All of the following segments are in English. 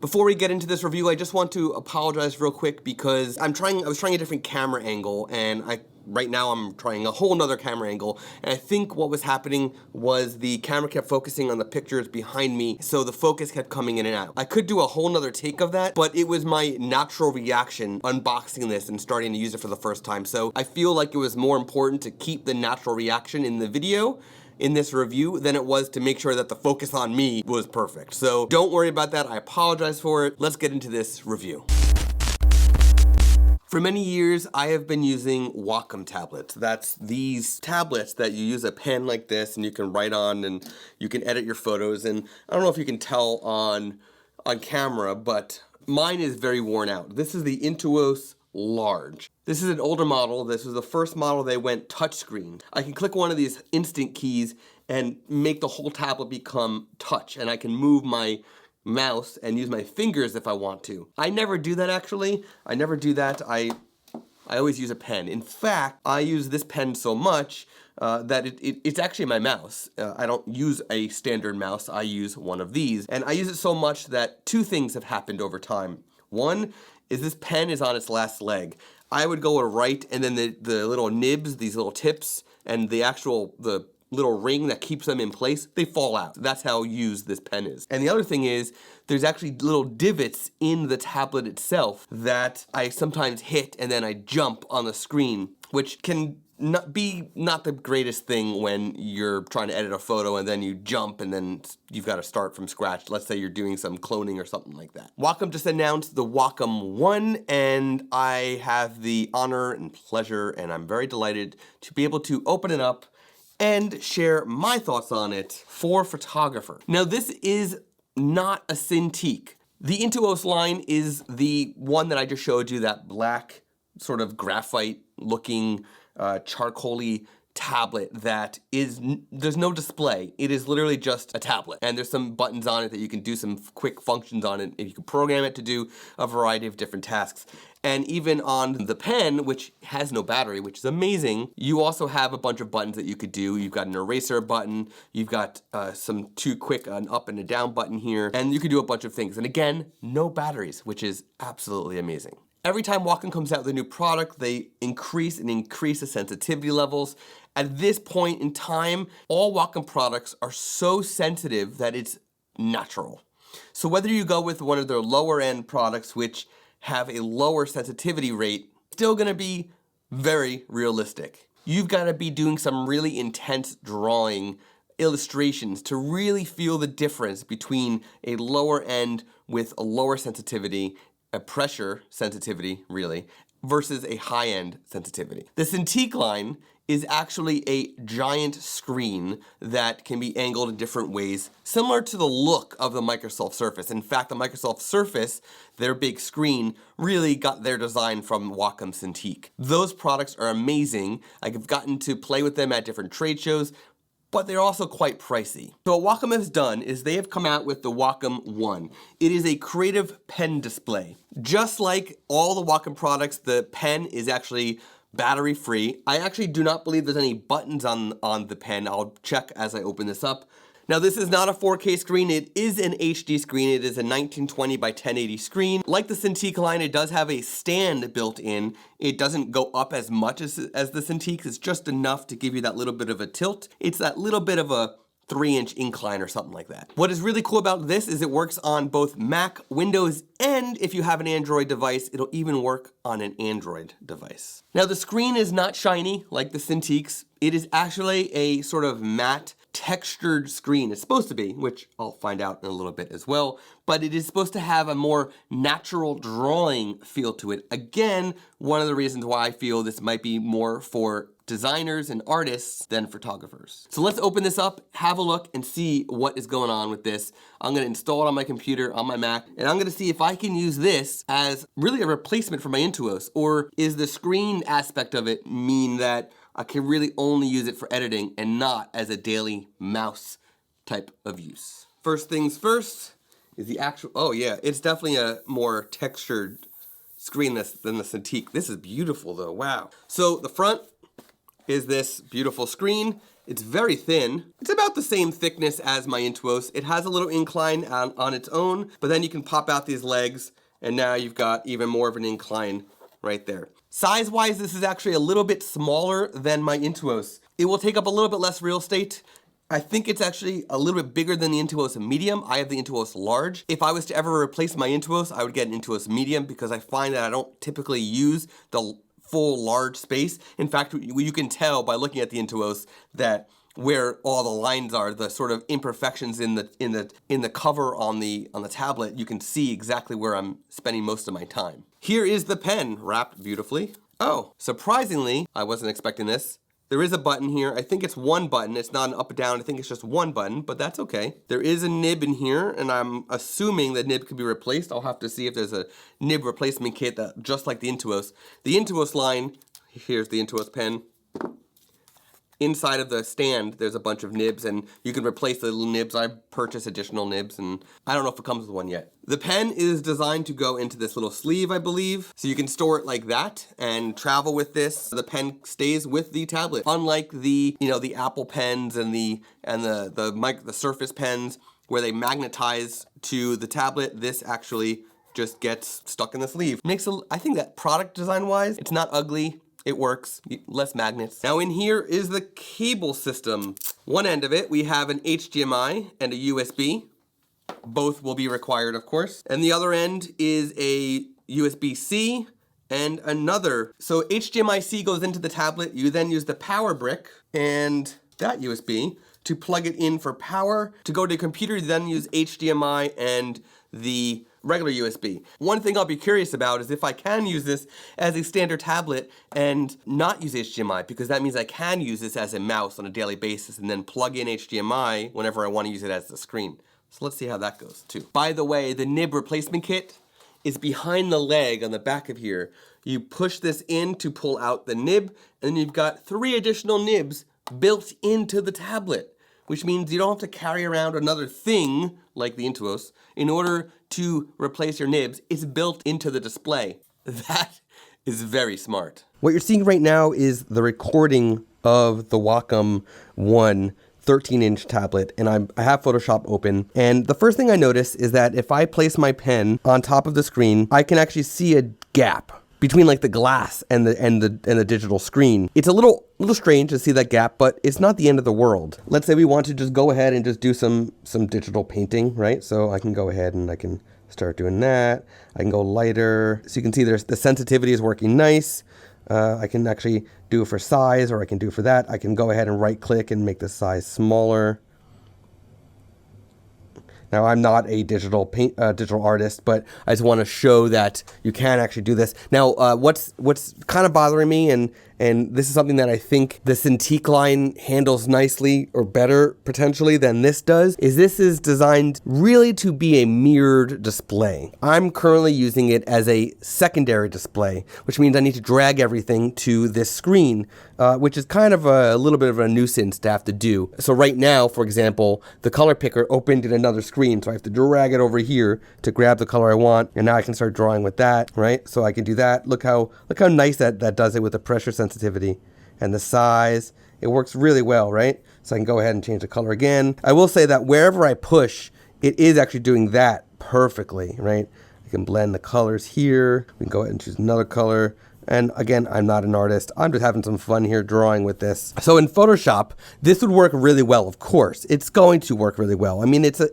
Before we get into this review, I just want to apologize real quick because I was trying a different camera angle, and right now I'm trying a whole nother camera angle, and I think what was happening was the camera kept focusing on the pictures behind me, so the focus kept coming in and out. I could do a whole nother take of that, but it was my natural reaction unboxing this and starting to use it for the first time. So I feel like it was more important to keep the natural reaction in the video in this review than it was to make sure that the focus on me was perfect. So don't worry about that, I apologize for it. Let's get into this review. For many years, I have been using Wacom tablets. That's these tablets that you use a pen like this and you can write on and you can edit your photos. And I don't know if you can tell on camera, but mine is very worn out. This is the Intuos Large. This is an older model. This was the first model they went touchscreen. I can click one of these instant keys and make the whole tablet become touch, and I can move my mouse and use my fingers if I want to. I never do that actually. I never do that. I always use a pen. In fact, I use this pen so much that it's actually my mouse. I don't use a standard mouse. I use one of these. And I use it so much that two things have happened over time. One is this pen is on its last leg. I would go to write, and then the little nibs, these little tips, and the little ring that keeps them in place, they fall out. That's how used this pen is. And the other thing is, there's actually little divots in the tablet itself that I sometimes hit and then I jump on the screen, which can not the greatest thing when you're trying to edit a photo and then you jump and then you've got to start from scratch. Let's say you're doing some cloning or something like that. Wacom just announced the Wacom One, and I have the honor and pleasure, and I'm very delighted to be able to open it up and share my thoughts on it for photographer. Now, this is not a Cintiq. The Intuos line is the one that I just showed you, that black sort of graphite looking charcoaly tablet that there's no display. It is literally just a tablet, and there's some buttons on it that you can do some quick functions on it, and you can program it to do a variety of different tasks. And even on the pen, which has no battery, which is amazing, you also have a bunch of buttons that you could do. You've got an eraser button, you've got two quick an up and a down button here, and you can do a bunch of things. And again, no batteries, which is absolutely amazing. Every time Wacom comes out with a new product, they increase the sensitivity levels. At this point in time, all Wacom products are so sensitive that it's natural. So whether you go with one of their lower end products, which have a lower sensitivity rate, still gonna be very realistic. You've gotta be doing some really intense drawing illustrations to really feel the difference between a lower end with a lower sensitivity, a pressure sensitivity, really, versus a high-end sensitivity. The Cintiq line is actually a giant screen that can be angled in different ways, similar to the look of the Microsoft Surface. In fact, the Microsoft Surface, their big screen, really got their design from Wacom Cintiq. Those products are amazing. I've gotten to play with them at different trade shows, but they're also quite pricey. So what Wacom has done is they have come out with the Wacom One. It is a creative pen display. Just like all the Wacom products, the pen is actually battery free. I actually do not believe there's any buttons on the pen. I'll check as I open this up. Now, this is not a 4K screen, it is an HD screen. It is a 1920 by 1080 screen. Like the Cintiq line, it does have a stand built in. It doesn't go up as much as the Cintiq. It's just enough to give you that little bit of a tilt. It's that little bit of a 3-inch incline or something like that. What is really cool about this is it works on both Mac, Windows, and if you have an Android device, it'll even work on an Android device. Now, the screen is not shiny like the Cintiq's. It is actually a sort of matte textured screen. It's supposed to be, which I'll find out in a little bit as well, but it is supposed to have a more natural drawing feel to it. Again, one of the reasons why I feel this might be more for designers and artists than photographers. So let's open this up, have a look, and see what is going on with this. I'm gonna install it on my computer, on my Mac, and I'm gonna see if I can use this as really a replacement for my Intuos, or is the screen aspect of it mean that I can really only use it for editing and not as a daily mouse type of use. First things first is the actual, oh yeah, it's definitely a more textured screen than the Cintiq. This is beautiful though, wow. So the front, is this beautiful screen. It's very thin. It's about the same thickness as my Intuos. It has a little incline on its own, but then you can pop out these legs, and now you've got even more of an incline right there. Size-wise, this is actually a little bit smaller than my Intuos. It will take up a little bit less real estate. I think it's actually a little bit bigger than the Intuos Medium. I have the Intuos Large. If I was to ever replace my Intuos, I would get an Intuos Medium because I find that I don't typically use the full large space. In fact, you can tell by looking at the Intuos that where all the lines are, the sort of imperfections in the cover on the tablet, you can see exactly where I'm spending most of my time. Here is the pen wrapped beautifully. Oh, surprisingly, I wasn't expecting this. There is a button here. I think it's one button. It's not an up or down. I think it's just one button, but that's okay. There is a nib in here, and I'm assuming the nib could be replaced. I'll have to see if there's a nib replacement kit that just like the Intuos. The Intuos line, here's the Intuos pen. Inside of the stand, there's a bunch of nibs, and you can replace the little nibs. I've purchased additional nibs, and I don't know if it comes with one yet. The pen is designed to go into this little sleeve, I believe, so you can store it like that and travel with this. The pen stays with the tablet, unlike the the Apple pens and the Surface pens where they magnetize to the tablet. This actually just gets stuck in the sleeve. I think that product design-wise, it's not ugly. It works, less magnets. Now in here is the cable system. One end of it, we have an HDMI and a USB. Both will be required, of course. And the other end is a USB-C and another. So HDMI-C goes into the tablet. You then use the power brick and that USB to plug it in for power. To go to the computer, you then use HDMI and the regular USB. One thing I'll be curious about is if I can use this as a standard tablet and not use HDMI, because that means I can use this as a mouse on a daily basis and then plug in HDMI whenever I want to use it as the screen. So let's see how that goes too. By the way, the nib replacement kit is behind the leg on the back of here. You push this in to pull out the nib, and then you've got 3 additional nibs built into the tablet, which means you don't have to carry around another thing like the Intuos in order to replace your nibs. It's built into the display. That is very smart. What you're seeing right now is the recording of the Wacom One 13-inch tablet, and I have Photoshop open. And the first thing I notice is that if I place my pen on top of the screen, I can actually see a gap between like the glass and the digital screen. It's a little strange to see that gap, but it's not the end of the world. Let's say we want to just go ahead and just do some digital painting, right? So I can go ahead and I can start doing that. I can go lighter. So you can see the sensitivity is working nice. I can actually do it for size, or I can do it for that. I can go ahead and right click and make the size smaller. Now, I'm not a digital artist, but I just want to show that you can actually do this. Now, what's kind of bothering me, and this is something that I think the Cintiq line handles nicely or better potentially than this does, is this is designed really to be a mirrored display. I'm currently using it as a secondary display, which means I need to drag everything to this screen, which is kind of a little bit of a nuisance to have to do. So right now, for example, the color picker opened in another screen, so I have to drag it over here to grab the color I want, and now I can start drawing with that, right? So I can do that. Look how nice that does it with the pressure sensitivity and the size. It works really well, right? So I can go ahead and change the color again. I will say that wherever I push, it is actually doing that perfectly, right? I can blend the colors here. We can go ahead and choose another color. And again, I'm not an artist. I'm just having some fun here drawing with this. So in Photoshop, this would work really well. Of course, it's going to work really well. I mean, it's a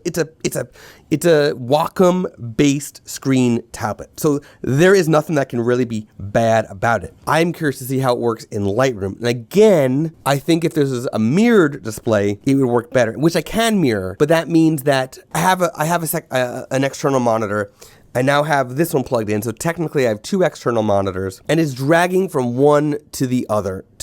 Wacom-based screen tablet. So there is nothing that can really be bad about it. I'm curious to see how it works in Lightroom. And again, I think if this is a mirrored display, it would work better, which I can mirror. But that means that I have an external monitor. I now have this one plugged in, so technically I have 2 external monitors, and it's dragging from one to the other,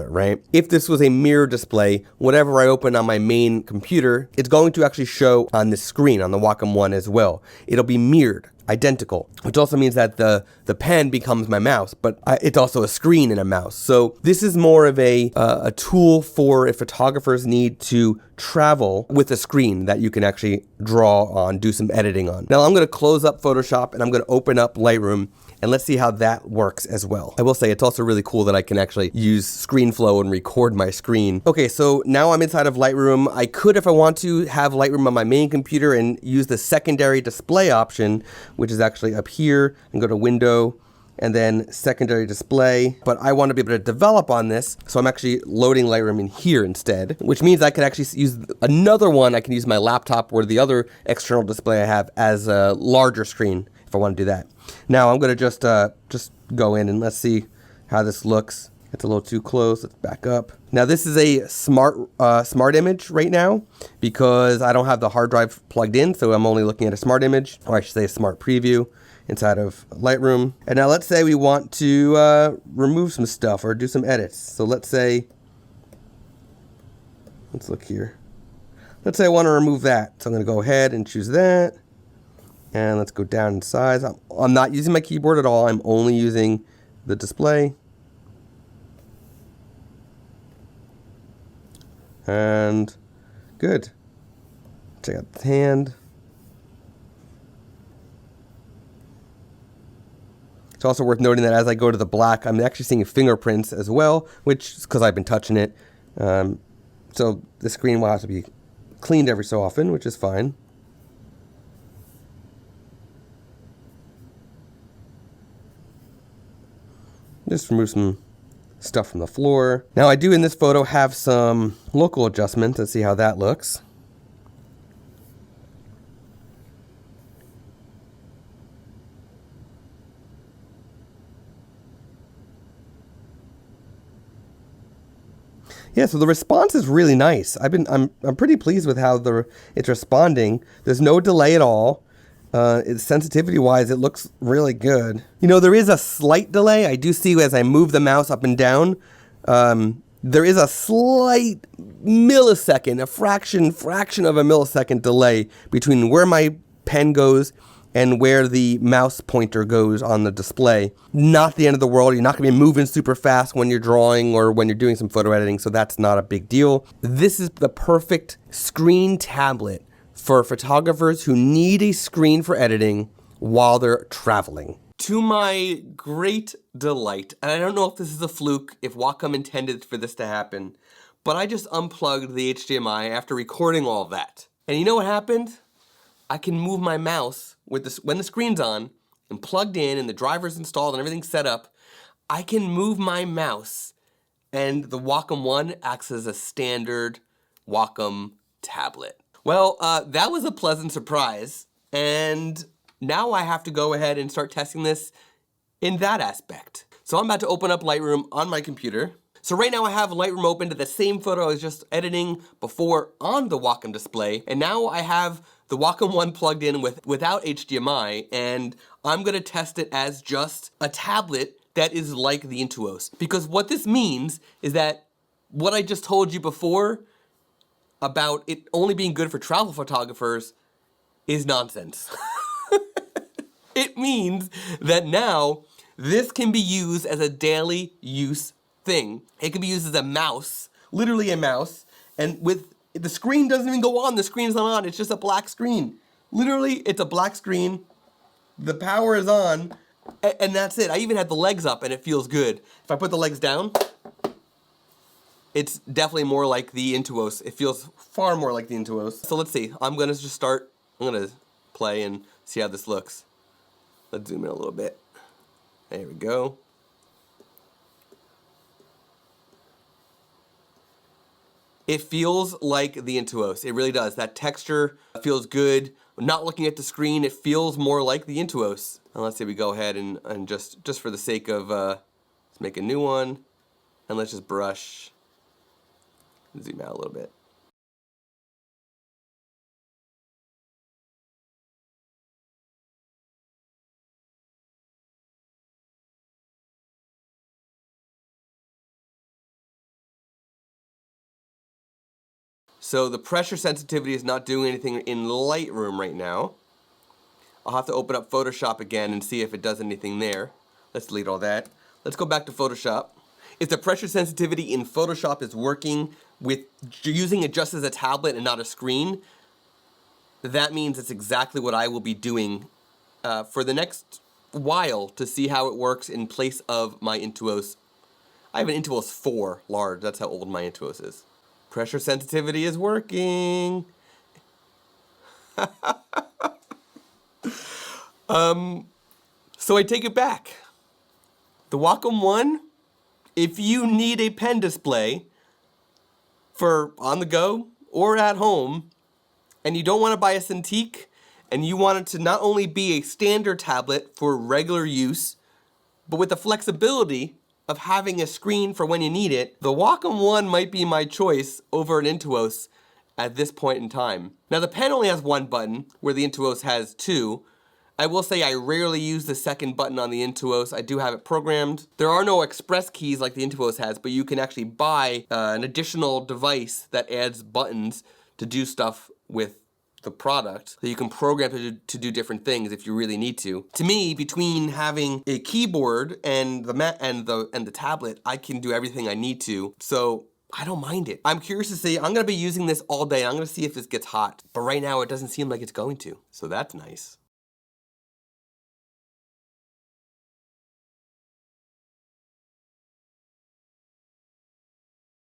right? If this was a mirror display, whatever I open on my main computer, it's going to actually show on the screen, on the Wacom One as well. It'll be mirrored, identical, which also means that the pen becomes my mouse, but it's also a screen and a mouse. So this is more of a tool for if photographers need to travel with a screen that you can actually draw on, do some editing on. Now I'm going to close up Photoshop and I'm going to open up Lightroom, and let's see how that works as well. I will say it's also really cool that I can actually use ScreenFlow and record my screen. Okay, so now I'm inside of Lightroom. I could, if I want to, have Lightroom on my main computer and use the secondary display option, which is actually up here, and go to Window, and then secondary display. But I want to be able to develop on this, so I'm actually loading Lightroom in here instead, which means I could actually use another one. I can use my laptop or the other external display I have as a larger screen if I want to do that. Now I'm going to just go in and let's see how this looks. It's a little too close. Let's back up. Now this is a smart image right now because I don't have the hard drive plugged in, so I'm only looking at a smart image, or I should say a smart preview inside of Lightroom. And now let's say we want to remove some stuff or do some edits. So let's say, let's look here. Let's say I want to remove that. So I'm going to go ahead and choose that. And let's go down in size. I'm not using my keyboard at all. I'm only using the display. And good. Check out the hand. It's also worth noting that as I go to the black, I'm actually seeing fingerprints as well, which is because I've been touching it. So the screen will have to be cleaned every so often, which is fine. Just remove some stuff from the floor. Now I do in this photo have some local adjustments. Let's see how that looks. Yeah, so the response is really nice. I'm pretty pleased with how it's responding. There's no delay at all. Sensitivity wise, it looks really good. You know, there is a slight delay. I do see as I move the mouse up and down, there is a slight millisecond, a fraction of a millisecond delay between where my pen goes and where the mouse pointer goes on the display. Not the end of the world. You're not going to be moving super fast when you're drawing or when you're doing some photo editing, so that's not a big deal. This is the perfect screen tablet for photographers who need a screen for editing while they're traveling. To my great delight, and I don't know if this is a fluke, if Wacom intended for this to happen, but I just unplugged the HDMI after recording all of that. And you know what happened? I can move my mouse with this when the screen's on and plugged in and the driver's installed and everything's set up. I can move my mouse and the Wacom One acts as a standard Wacom tablet. Well, that was a pleasant surprise, and now I have to go ahead and start testing this in that aspect. So I'm about to open up Lightroom on my computer. So right now I have Lightroom open to the same photo I was just editing before on the Wacom display, and now I have the Wacom One plugged in without HDMI, and I'm gonna test it as just a tablet that is like the Intuos. Because what this means is that what I just told you before about it only being good for travel photographers is nonsense. It means that now this can be used as a daily use thing. It can be used as a mouse, literally a mouse, and with the screen doesn't even go on, the screen's not on, it's just a black screen. Literally, it's a black screen, the power is on, and that's it. I even had the legs up and it feels good. If I put the legs down, it's definitely more like the Intuos. It feels far more like the Intuos. So let's see, I'm gonna play and see how this looks. Let's zoom in a little bit. There we go. It feels like the Intuos. It really does. That texture feels good. Not looking at the screen, it feels more like the Intuos. And let's say we go ahead and just for the sake of, let's make a new one. And let's just brush, zoom out a little bit. So the pressure sensitivity is not doing anything in Lightroom right now. I'll have to open up Photoshop again and see if it does anything there. Let's delete all that. Let's go back to Photoshop. If the pressure sensitivity in Photoshop is working with using it just as a tablet and not a screen, that means it's exactly what I will be doing for the next while to see how it works in place of my Intuos. I have an Intuos 4 large. That's how old my Intuos is. Pressure sensitivity is working. So I take it back. The Wacom One, if you need a pen display for on the go or at home, and you don't want to buy a Cintiq, and you want it to not only be a standard tablet for regular use, but with the flexibility of having a screen for when you need it, the Wacom One might be my choice over an Intuos at this point in time. Now the pen only has one button, where the Intuos has two. I will say I rarely use the second button on the Intuos. I do have it programmed. There are no express keys like the Intuos has, but you can actually buy an additional device that adds buttons to do stuff with the product, that you can program to do different things if you really need to. To me, between having a keyboard and the tablet, I can do everything I need to. So I don't mind it. I'm curious to see. I'm gonna be using this all day. I'm gonna see if this gets hot. But right now, it doesn't seem like it's going to. So that's nice.